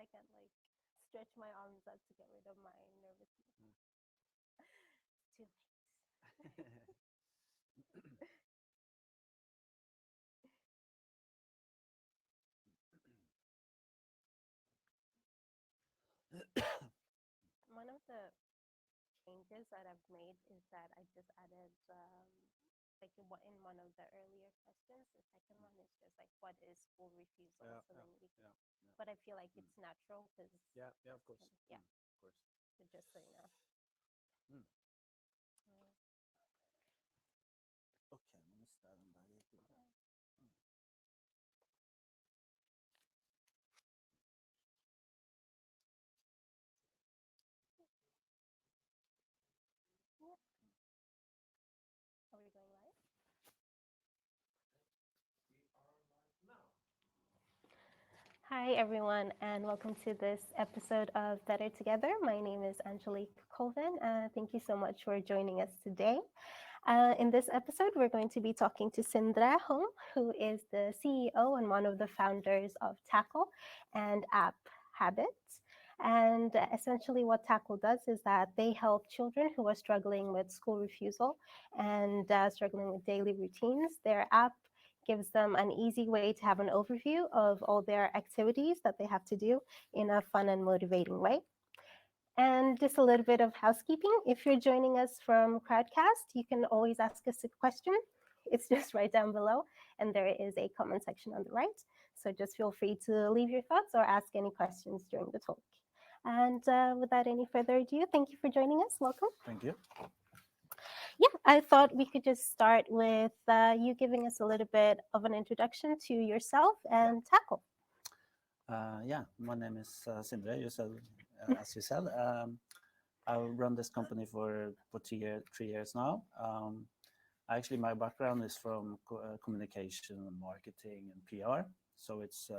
I can't like stretch my arms out to get rid of my nervousness. It's too late. One of the changes that I've made is that I just added, like in one of the earlier questions, the second one is just like, what is school refusal? Yeah, So yeah, then we, yeah, yeah. but I feel like it's natural because, Yeah, yeah, of course. yeah, Of course. so just so you know. Mm. Mm. Okay, men isterim böyle yapayım. Yeah. Are we going live? Hi, everyone, and welcome to this episode of Better Together. My name is Angelique Colvin. Thank you so much for joining us today. In this episode, we're going to be talking to Sindre Holme, who is the CEO and one of the founders of Tackl and app Habiits. And essentially, what Tackl does is that they help children who are struggling with school refusal and struggling with daily routines. Their app gives them an easy way to have an overview of all their activities that they have to do in a fun and motivating way. And just a little bit of housekeeping. If you're joining us from Crowdcast, you can always ask us a question. It's just right down below, and there is a comment section on the right. So just feel free to leave your thoughts or ask any questions during the talk. And without any further ado, thank you for joining us. Welcome. Thank you. Yeah, I thought we could just start with you giving us a little bit of an introduction to yourself and Tackl. Yeah, my name is Sindre. As you said, I've run this company for 3 years now. Actually, my background is from communication, marketing, and PR. So it's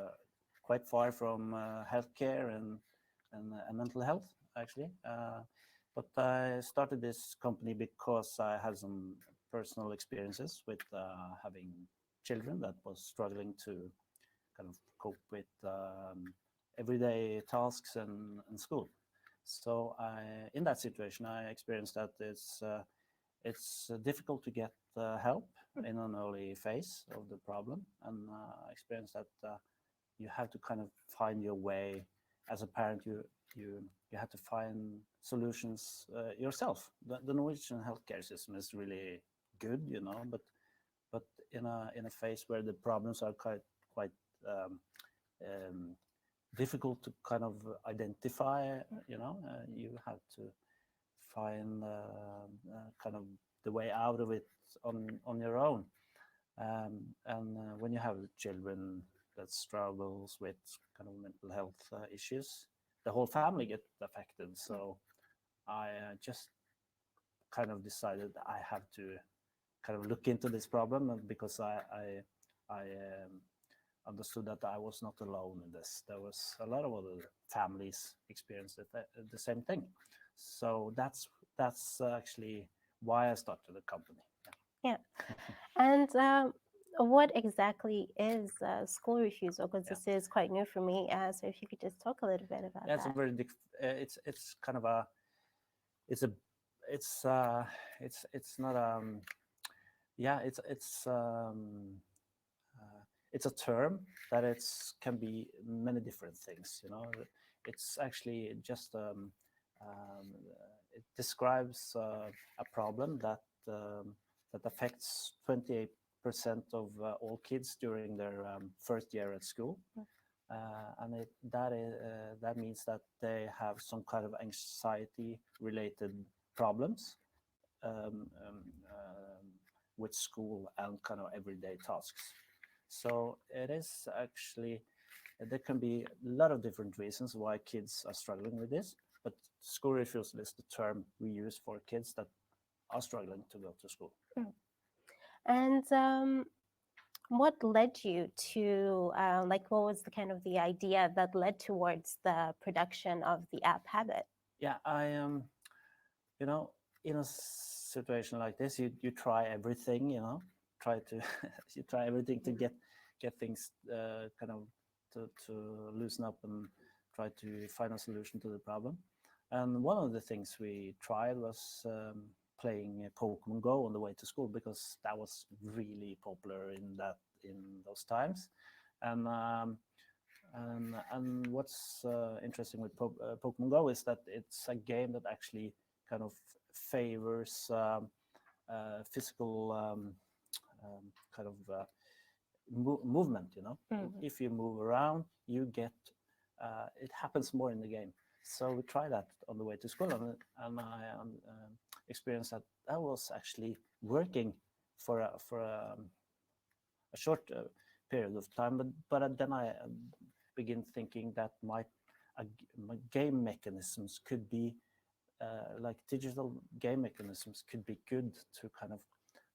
quite far from healthcare and mental health, actually. But I started this company because I had some personal experiences with having children that was struggling to kind of cope with everyday tasks and school. So in that situation, I experienced that it's difficult to get help in an early phase of the problem, and I experienced that you have to kind of find your way as a parent. You have to find solutions yourself. The Norwegian healthcare system is really good, but in a phase where the problems are quite um, um, difficult to kind of identify, you have to find kind of the way out of it on your own. And when you have children that struggles with kind of mental health issues, the whole family get affected. So I just kind of decided I have to kind of look into this problem because I understood that I was not alone in this. There was a lot of other families experienced the same thing. So that's actually why I started the company. Yeah. And what exactly is school refusal? Because Yeah. this is quite new for me. So if you could just talk a little bit about Yeah, it's a that. very it's kind of a it's a it's not yeah it's a term that can be many different things. It's actually just it describes a problem that affects 28% of all kids during their first year at school. And that means that they have some kind of anxiety related problems um, um, um, with school and kind of everyday tasks. So it is actually, there can be a lot of different reasons why kids are struggling with this, but school refusal is the term we use for kids that are struggling to go to school. And what led you to, like, what was the kind of the idea that led towards the production of the app Habiit? Yeah, you know, in a situation like this, you try everything, try to you try everything to get things kind of to loosen up and try to find a solution to the problem. And one of the things we tried was playing Pokemon Go on the way to school, because that was really popular in those times. And what's interesting with Pokemon Go is that it's a game that actually kind of favors physical kind of movement. Mhm. If you move around, you get it happens more in the game. So we tried that on the way to school, and I experienced that that was actually working for a short period of time. But then I begin thinking that my game mechanisms could be like digital game mechanisms could be good to kind of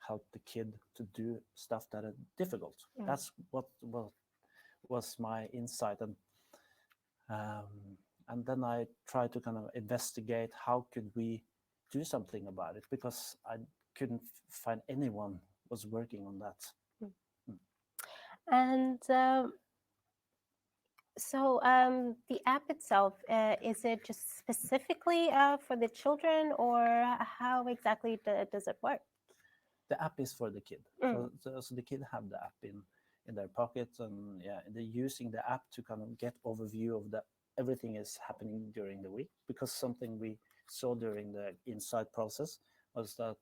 help the kid to do stuff that are difficult. Mm. That's what was my insight. And then I tried to kind of investigate how could we do something about it, because I couldn't find anyone was working on that. Mm. Mm. And so the app itself, is it just specifically for the children, or how exactly does it work? The app is for the kid. Mm. So the kid have the app in their pockets, and yeah, they're using the app to kind of get overview of the everything is happening during the week. Because something we saw during the insight process was that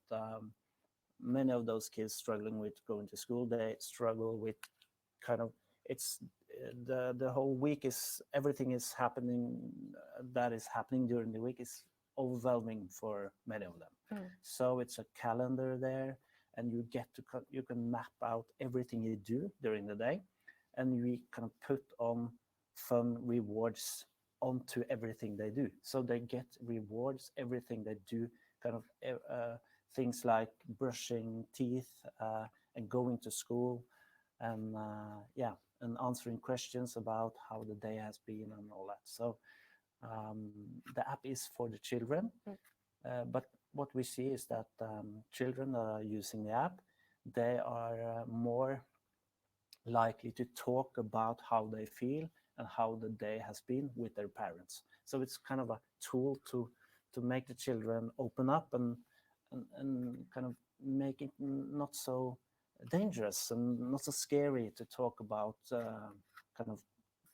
many of those kids struggling with going to school, they struggle with kind of it's the whole week is everything is happening that is happening during the week is overwhelming for many of them. Mm. So it's a calendar there, and you get to you can map out everything you do during the day, and we kind of put on fun rewards onto everything they do. So they get rewards everything they do, kind of things like brushing teeth and going to school, and yeah, and answering questions about how the day has been and all that. So the app is for the children, Mm. but what we see is that children that are using the app, they are more likely to talk about how they feel and how the day has been with their parents. So it's kind of a tool to make the children open up, and kind of make it not so dangerous and not so scary to talk about kind of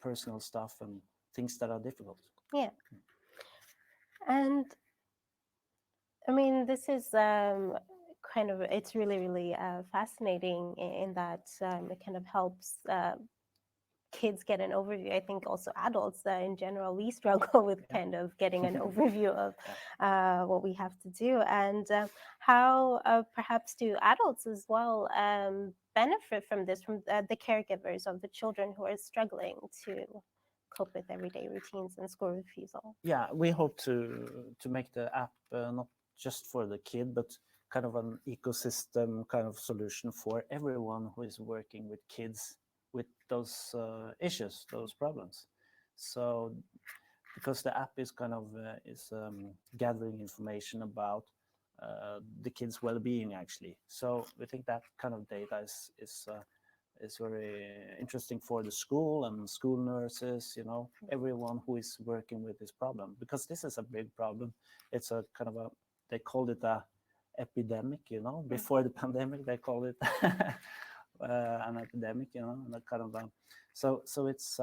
personal stuff and things that are difficult. Yeah. And I mean, this is kind of, it's really, really fascinating in that it kind of helps kids get an overview. I think also adults in general, we struggle with Yeah. kind of getting an overview of Yeah. what we have to do, and how perhaps do adults as well benefit from this, from the caregivers of the children who are struggling to cope with everyday routines and school refusal. Yeah, we hope to make the app not just for the kid, but kind of an ecosystem kind of solution for everyone who is working with kids with those issues, those problems. So because the app is kind of is gathering information about the kids' well-being actually. So we think that kind of data is very interesting for the school and school nurses, everyone who is working with this problem, because this is a big problem. It's a kind of a, they called it a epidemic, Mm. before the pandemic they called it an epidemic, and that kind of so it's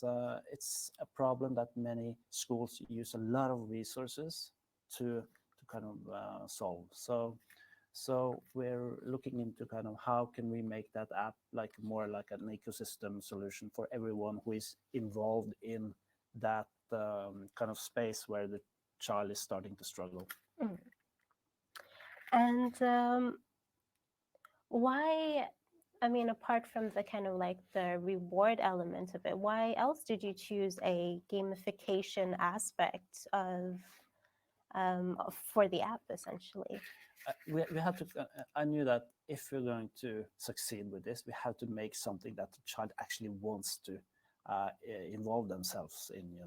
a problem that many schools use a lot of resources to kind of solve. So we're looking into kind of how can we make that app like more like an ecosystem solution for everyone who is involved in that kind of space where the child is starting to struggle. Mm. And why, I mean, apart from the kind of like the reward element of it, why else did you choose a gamification aspect of for the app essentially? We have to. I knew that if we're going to succeed with this, we have to make something that the child actually wants to involve themselves in.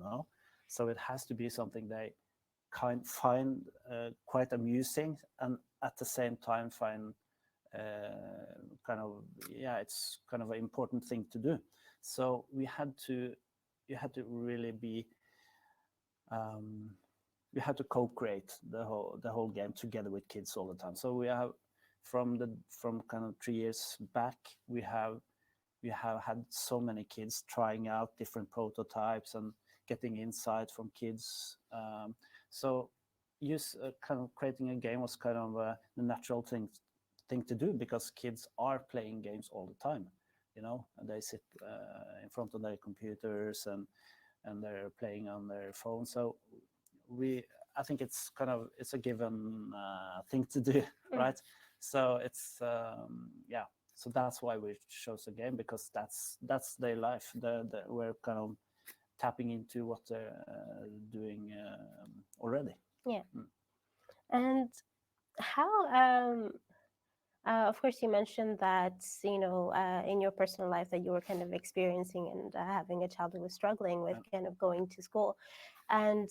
So it has to be something they find quite amusing, and at the same time find kind of, yeah, it's kind of an important thing to do. So we had to really be um, you have to co-create the whole game together with kids all the time. So we have from kind of 3 years back, we have had so many kids trying out different prototypes and getting insight from kids. So use kind of creating a game was kind of the natural thing to do, because kids are playing games all the time. And they sit in front of their computers, and they're playing on their phone. So I think it's a given thing to do, right? So it's yeah. So that's why we chose a game, because that's their life. We're kind of tapping into what they're doing already. Yeah. Mm. And how, of course, you mentioned that, in your personal life that you were kind of experiencing and having a child who was struggling with kind of going to school. And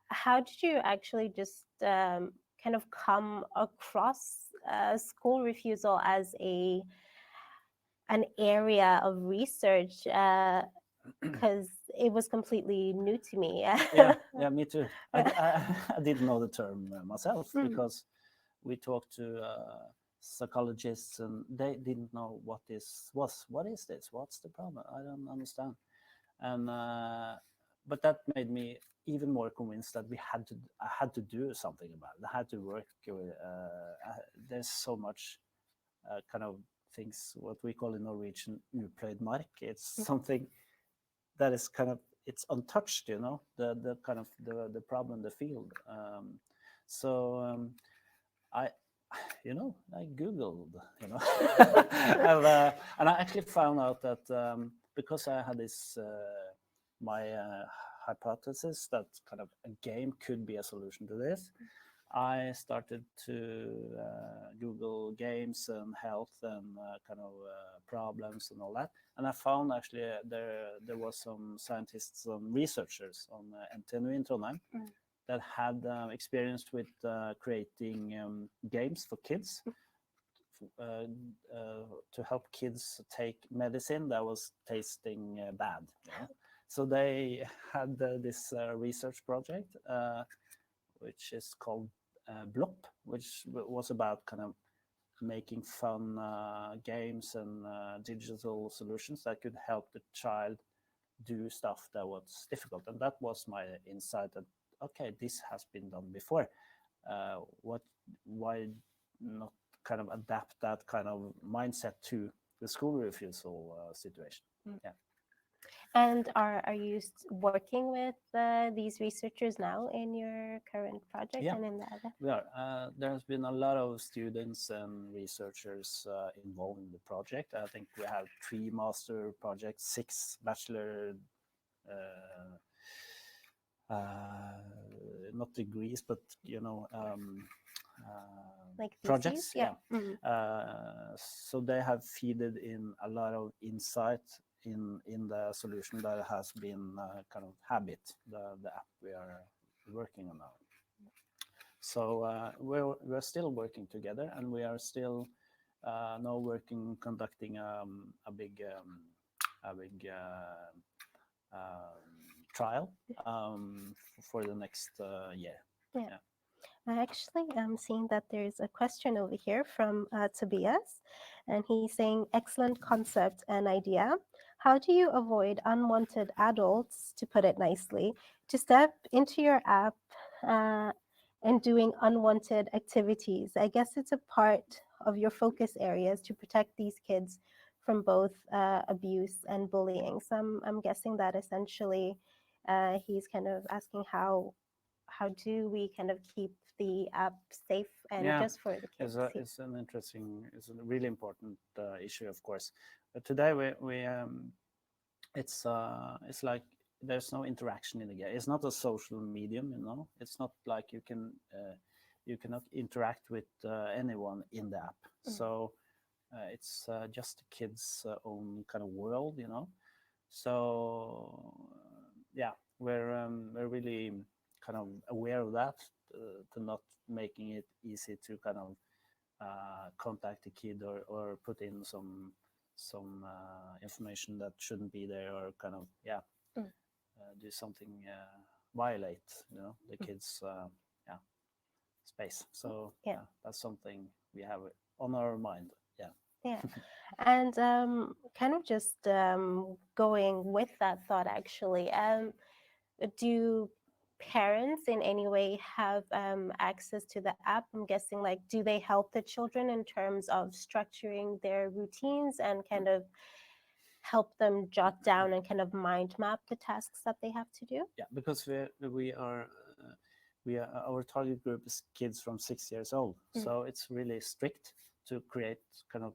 how did you actually just kind of come across school refusal as an area of research? Because it was completely new to me. Yeah, me too. I didn't know the term myself, because we talked to psychologists, and they didn't know what this was. What is this? What's the problem? I don't understand. And but that made me even more convinced that I had to do something about it. I had to work with. There's so much kind of things, what we call in Norwegian upløyd mark. It's something that is kind of, it's untouched, the kind of the problem, the field. So I I googled, and I actually found out that because I had this my hypothesis that kind of a game could be a solution to this, I started to Google games and health and kind of problems and all that, and I found actually there was some scientists, some researchers on NTNU in Trondheim that had experience with creating games for kids to help kids take medicine that was tasting bad. So they had this research project, which is called Blop, which was about kind of making fun games and digital solutions that could help the child do stuff that was difficult. And that was my insight that, okay, this has been done before. Why not kind of adapt that kind of mindset to the school refusal situation? Yeah. And are you working with these researchers now in your current project and in the other? We are. There has been a lot of students and researchers involved in the project. I think we have 3 master projects, 6 bachelor, not degrees, but like projects. Yeah. So they have feeded in a lot of insight in the solution that has been kind of Habiit, the app we are working on now. So we're still working together, and we are still now conducting a big trial for the next year. Yeah. Actually, I'm seeing that there's a question over here from Tobias, and he's saying, excellent concept and idea. How do you avoid unwanted adults, to put it nicely, to step into your app and doing unwanted activities? I guess it's a part of your focus areas to protect these kids from both abuse and bullying. So I'm guessing that essentially he's kind of asking how do we kind of keep the app safe and just for the kids? It's it's a really important issue, of course. But today it's like there's no interaction in the game. It's not a social medium, It's not like you cannot interact with anyone in the app. So it's just the kids' own kind of world, So we're really kind of aware of that, to not making it easy to kind of contact the kid or put in some information that shouldn't be there, or kind of Mm. do something violate, the Mm. kids' yeah, space. So Yeah. yeah, that's something we have on our mind. Yeah. Yeah. And kind of just going with that thought, actually, do parents in any way have access to the app? I'm guessing, like, do they help the children in terms of structuring their routines and kind of help them jot down and kind of mind map the tasks that they have to do? Yeah, because we are our target group is kids from 6 years old, Mm. so it's really strict to create kind of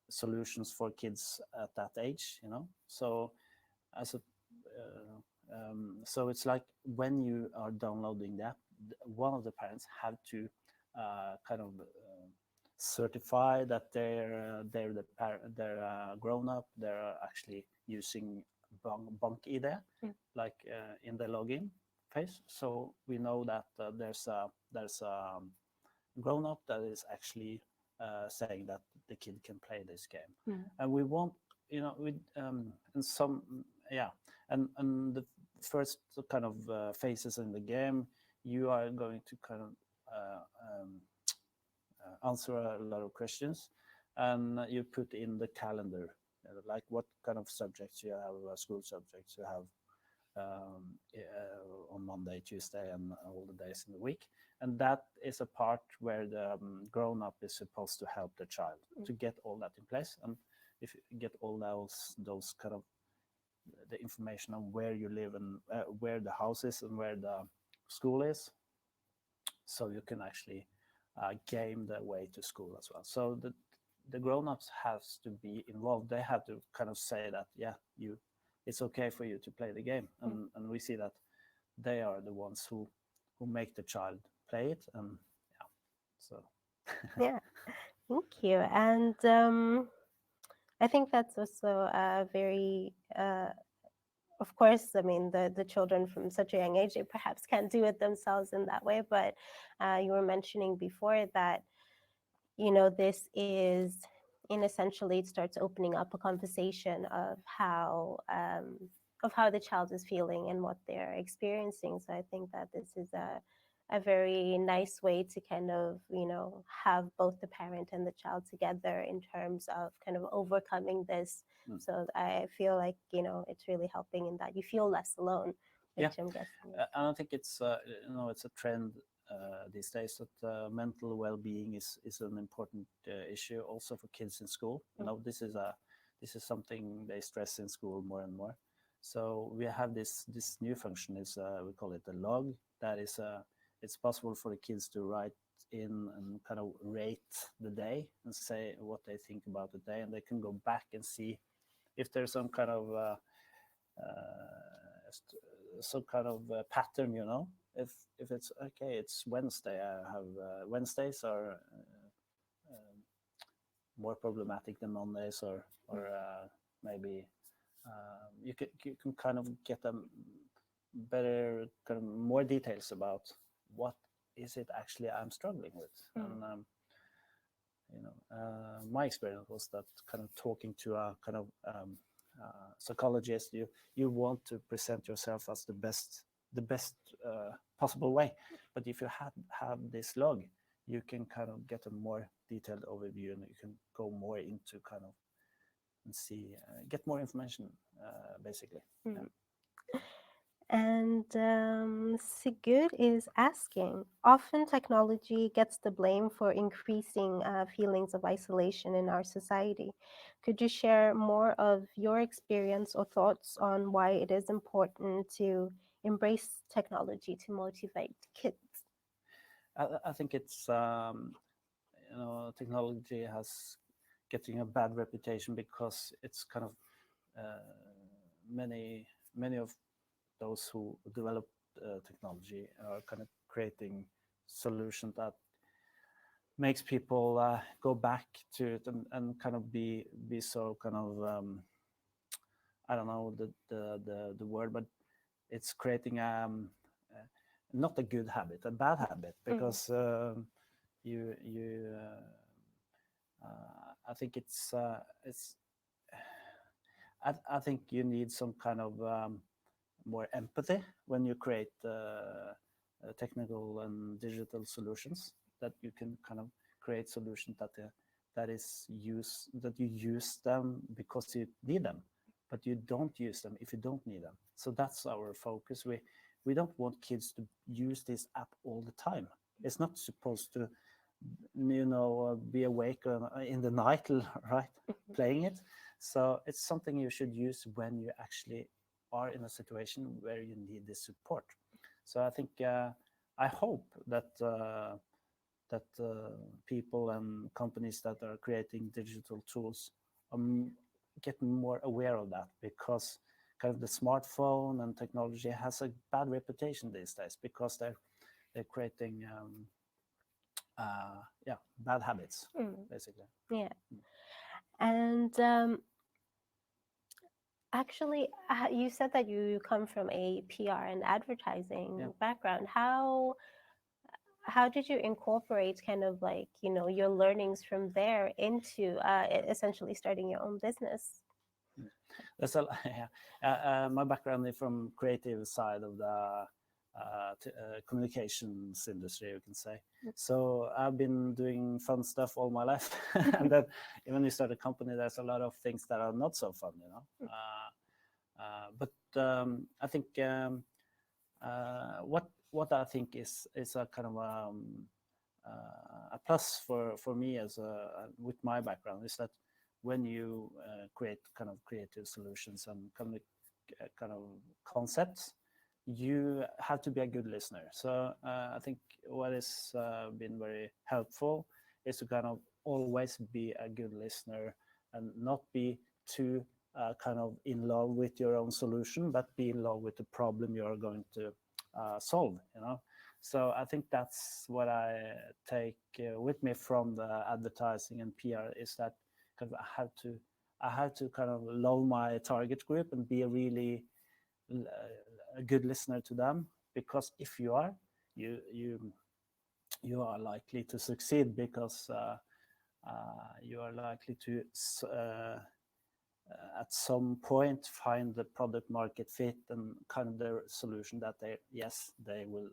solutions for kids at that age. So as a so it's like when you are downloading the app, one of the parents have to kind of certify that they're grown up. They're actually using bank ID, Mm. like in the login phase. So we know that there's a grown up that is actually saying that the kid can play this game, Mm. and we want with and some yeah and the first kind of phases in the game, you are going to kind of uh, um, answer a lot of questions, and you put in the calendar, like what kind of subjects you have, school subjects you have on Monday, Tuesday, and all the days in the week. And that is a part where the grown up is supposed to help the child to get all that in place. And if you get all those kind of the information on where you live and where the house is and where the school is, so you can actually game the way to school as well. So the grown-ups has to be involved. They have to kind of say that, yeah, it's okay for you to play the game, Mm. and we see that they are the ones who make the child play it, and yeah, so Yeah. Thank you. And I think that's also very of course, I mean, the children from such a young age, they perhaps can't do it themselves in that way. But you were mentioning before that, this is, in essentially, it starts opening up a conversation of how the child is feeling and what they're experiencing. So I think that this is a very nice way to kind of, have both the parent and the child together in terms of kind of overcoming this. mm. So I feel like, it's really helping in that you feel less alone, Yeah. which I'm guessing And I think it's a trend these days that mental well-being is an important issue also for kids in school. This is something they stress in school more and more. So we have this new function, is we call it the log. That is it's possible for the kids to write in and kind of rate the day and say what they think about the day, and they can go back and see if there's some kind of pattern. If it's okay, it's Wednesday, I have Wednesdays are more problematic than Mondays, or maybe you can kind of get a better kind of more details about what is it actually I'm struggling with. Mm. And my experience was that kind of talking to a kind of psychologist, you want to present yourself as the best possible way. But if you have this log, you can kind of get a more detailed overview, and you can go more into kind of and see get more information basically. Yeah. Mm. And Sigurd is asking, often technology gets the blame for increasing feelings of isolation in our society. Could you share more of your experience or thoughts on why it is important to embrace technology to motivate kids? I think it's technology has getting a bad reputation because it's kind of uh, many of those who develop technology are kind of creating solutions that makes people go back to it, and kind of be so kind of I don't know the word, but it's creating not a good habit, a bad habit, Mm. because you I think it's I think you need some kind of more empathy when you create technical and digital solutions, that you can kind of create solutions that you use them because you need them, but you don't use them if you don't need them. So that's our focus. We don't want kids to use this app all the time. It's not supposed to, be awake in the night, right, playing it. So it's something you should use when you actually are in a situation where you need this support. So I think I hope that people and companies that are creating digital tools get more aware of that, because kind of the smartphone and technology has a bad reputation these days, because they're creating bad habits, Mm. basically. Yeah. Mm. And actually, you said that you come from a PR and Yeah. advertising background. How did you incorporate kind of like, your learnings from there into essentially starting your own business? Mm. That's a yeah. My background is from creative side of the communications industry, you can say. So I've been doing fun stuff all my life, and then when you start a company, there's a lot of things that are not so fun, you know. But I think what I think is a kind of a plus for me as with my background is that when you create kind of creative solutions and kind of concepts, you have to be a good listener. So I think what has been very helpful is to kind of always be a good listener and not be too kind of in love with your own solution, but be in love with the problem you're going to solve. So I think that's what I take with me from the advertising and PR, is that kind of I have to kind of love my target group and be a really a good listener to them, because if you are, you you you are likely to succeed, because you are likely to at some point find the product market fit and kind of the solution that they will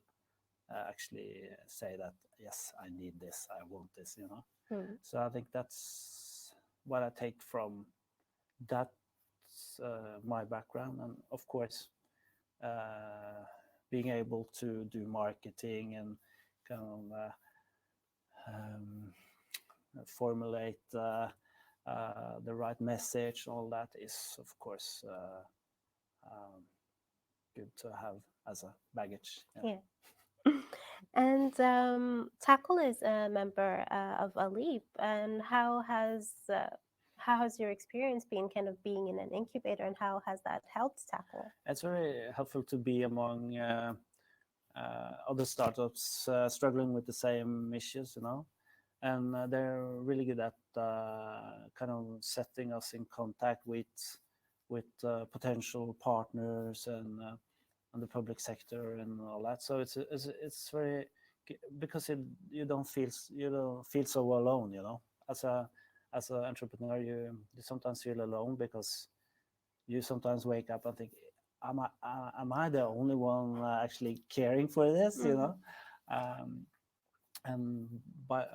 actually say that, yes, I need this, I want this. Mm. So I think that's what I take from that, my background. And of course, uh, being able to do marketing and kind of um, formulate the right message, all that is of course um, good to have as a baggage. Yeah. Yeah. And Tackle is a member of a leap. And how has your experience been kind of being in an incubator, and how has that helped Tackle? It's very helpful to be among other startups struggling with the same issues. And they're really good at kind of setting us in contact with potential partners and the public sector and all that. So it's very, because you don't feel so alone. As an entrepreneur, you sometimes feel alone, because you sometimes wake up and think, am I the only one actually caring for this? Mm. Um, and by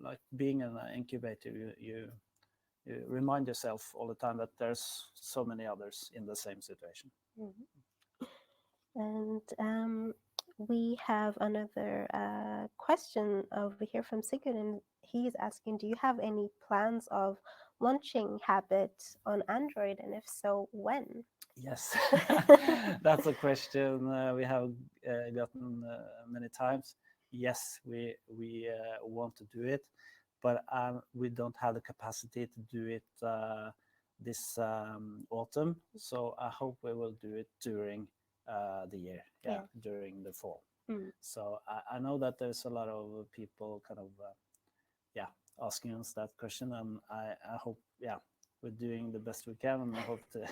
like being an incubator, you remind yourself all the time that there's so many others in the same situation. Mhm. And we have another question over here from Sigurd, and he is asking, do you have any plans of launching Habit on Android, and if so, when? Yes, that's a question we have gotten many times. Yes, we want to do it, but we don't have the capacity to do it this autumn. So I hope we will do it during the year, Yeah. during the fall. Mm. So I know that there's a lot of people kind of yeah, asking us that question, and I hope, we're doing the best we can, and I hope to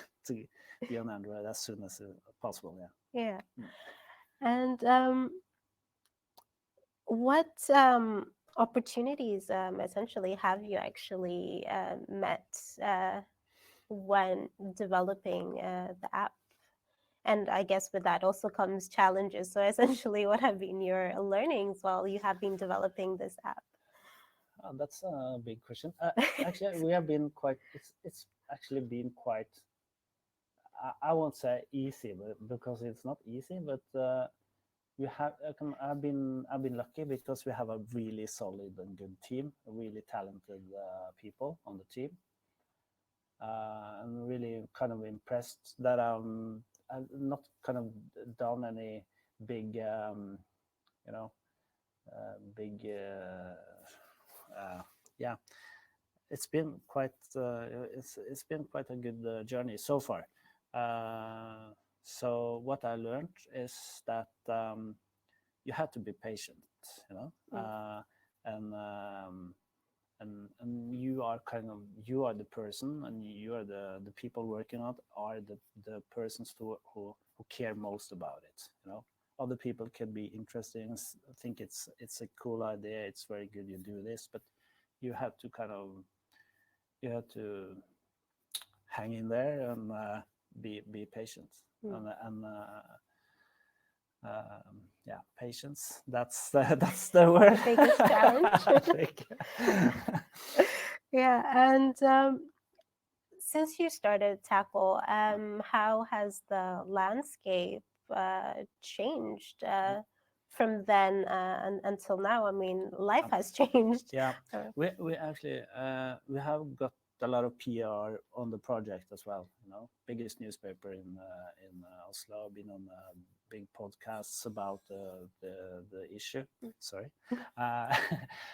be on Android as soon as possible. Yeah. Yeah. Mm. And what opportunities essentially have you actually met? Uh, when developing the app? And I guess with that also comes challenges. So essentially, what have been your learnings while you have been developing this app? That's a big question. Actually, we have been quite. It's actually been quite. I won't say easy, but because it's not easy, but we have. I've been lucky because we have a really solid and good team, really talented people on the team. I'm really kind of impressed that I've not kind of done any big, you know, big. Yeah, it's been quite a good journey so far. So what I learned is that you have to be patient, you know, Mm. and and you are kind of you are the person, and you are the people working on it are the persons who care most about it, you know. Other people can be interesting, think it's a cool idea, it's very good you do this, but you have to kind of you have to hang in there and be patient, Mm. yeah, patience, that's the word. The biggest challenge. I think. Yeah, and since you started Tackle, how has the landscape changed from then until now? I mean, life Um, has changed. yeah, we actually we have got a lot of PR on the project as well. You know, biggest newspaper in Oslo, been on big podcasts about the issue. Sorry, uh,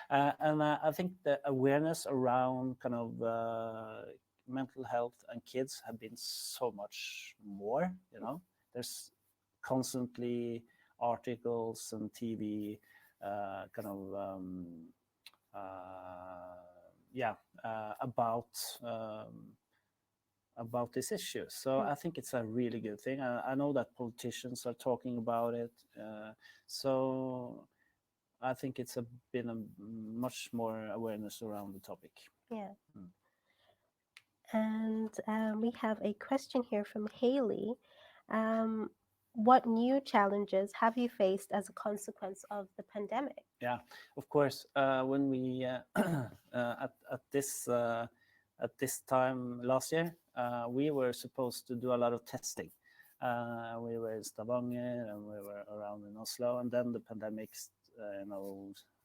and I think the awareness around kind of mental health and kids have been so much more. You know, there's constantly articles and TV kind of uh, yeah about about this issue. So Mm. I think it's a really good thing. I know that politicians are talking about it. So I think it's been a much more awareness around the topic. Yeah. Mm. And we have a question here from Haley. Um, what new challenges have you faced as a consequence of the pandemic? Yeah, of course. When we at this time last year, we were supposed to do a lot of testing. We were in Stavanger and we were around in Oslo, and then the pandemic,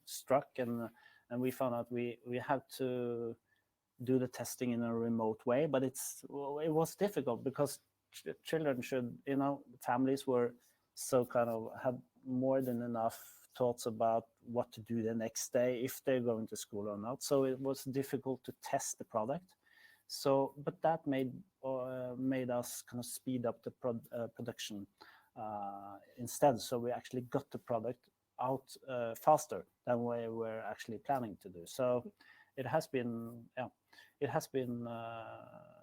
struck, and we found out we had to do the testing in a remote way. But it was difficult because children should, families were so kind of had more than enough thoughts about what to do the next day if they're going to school or not. So it was difficult to test the product. So, but that made us kind of speed up the production instead. So we actually got the product out faster than we were actually planning to do. So it has been, yeah, it has been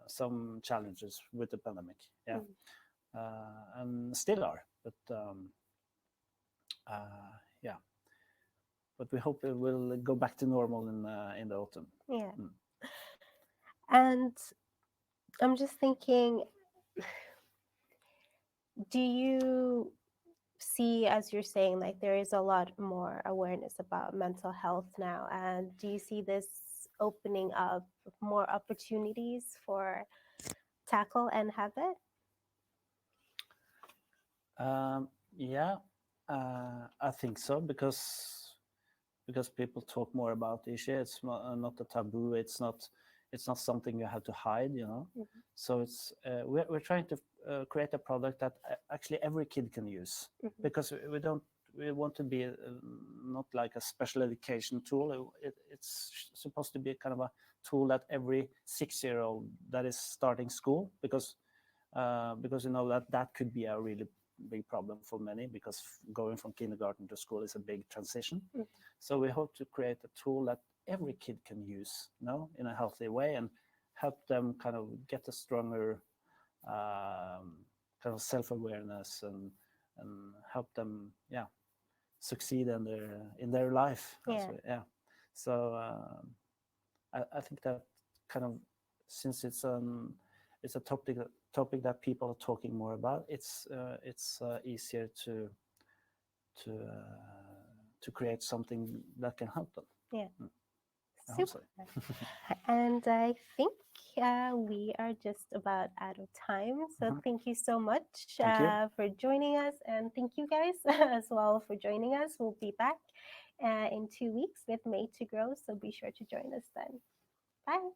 some challenges with the pandemic, yeah, Mm. and still are. But yeah, but we hope it will go back to normal in the autumn. Yeah. Mm. And I'm just thinking, do you see, as you're saying, like there is a lot more awareness about mental health now, and do you see this opening up more opportunities for Tackle and Habit? Yeah, I think so because people talk more about the issue. It's not a taboo. It's not something you have to hide. You know. Mhm. So we're trying to create a product that actually every kid can use, Mhm. because we want to be not like a special education tool. It's supposed to be kind of a tool that every 6-year-old that is starting school, because you know that could be a really big problem for many, because going from kindergarten to school is a big transition. Mhm. So we hope to create a tool that every kid can use, in a healthy way, and help them kind of get a stronger kind of self-awareness, and help them, yeah, succeed in their life. Yeah. Yeah. So I think that kind of, since it's it's a topic that people are talking more about. It's easier to create something that can help them. Yeah. Mm, I hope Super. so. And I think we are just about out of time. So Mhm. thank you so much Thank you. for joining us. And thank you guys as well for joining us. We'll be back in 2 weeks with Made to Grow. So be sure to join us then. Bye.